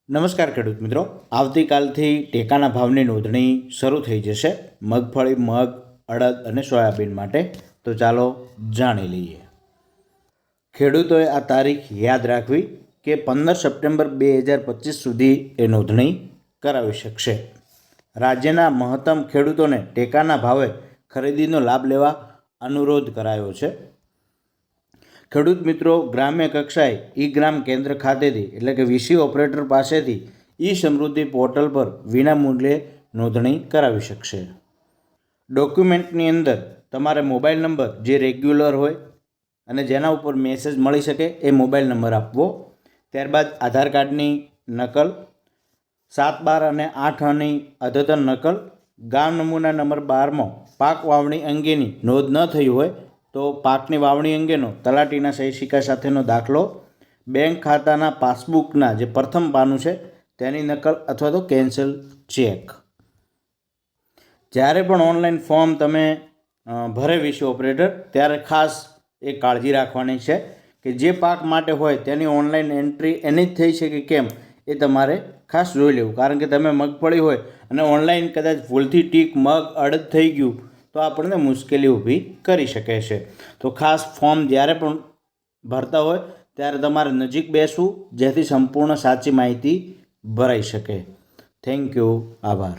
નમસ્કાર ખેડૂત મિત્રો, આવતીકાલથી ટેકાના ભાવની નોંધણી શરૂ થઈ જશે મગફળી, મગ, અડદ અને સોયાબીન માટે. તો ચાલો જાણી લઈએ. ખેડૂતોએ આ તારીખ યાદ રાખવી કે 15 સપ્ટેમ્બર 2025 સુધી એ નોંધણી કરાવી શકશે. રાજ્યના મહત્તમ ખેડૂતોને ટેકાના ભાવે ખરીદીનો લાભ લેવા અનુરોધ કરાયો છે. ખેડૂત મિત્રો ગ્રામ્ય કક્ષાએ ગ્રામ કેન્દ્ર ખાતેથી એટલે કે વીસી ઓપરેટર પાસેથી સમૃદ્ધિ પોર્ટલ પર વિનામૂલ્યે નોંધણી કરાવી શકશે. ડોક્યુમેન્ટની અંદર તમારે મોબાઈલ નંબર જે રેગ્યુલર હોય અને જેના ઉપર મેસેજ મળી શકે એ મોબાઈલ નંબર આપવો. ત્યારબાદ આધાર કાર્ડની નકલ, 7, 12 અને 8 આની અદ્યતન નકલ, ગામ નમૂના નંબર 12માં પાક વાવણી અંગેની નોંધ ન થઈ હોય તો પાકની વાવણી અંગેનો તલાટીના સહી સિક્કા સાથેનો દાખલો, બેંક ખાતાના પાસબુકના જે પ્રથમ પાનું છે તેની નકલ અથવા તો કેન્સલ ચેક. જ્યારે પણ ઓનલાઈન ફોર્મ તમે ભરે વીસી ઓપરેટર ત્યારે ખાસ એ કાળજી રાખવાની છે કે જે પાક માટે હોય તેની ઓનલાઈન એન્ટ્રી એની જ થઈ છે કે કેમ એ તમારે ખાસ જોઈ લેવું. કારણ કે તમે મગફળી હોય અને ઓનલાઈન કદાચ ભૂલથી ટીક મગ, અડદ થઈ ગયું તો આપણને મુશ્કેલી ઊભી કરી શકે છે. તો ખાસ ફોર્મ જ્યારે પણ ભરતા હોય ત્યારે તમારે નજીક બેસવું જેથી સંપૂર્ણ સાચી માહિતી ભરાઈ શકે. Thank you. આભાર.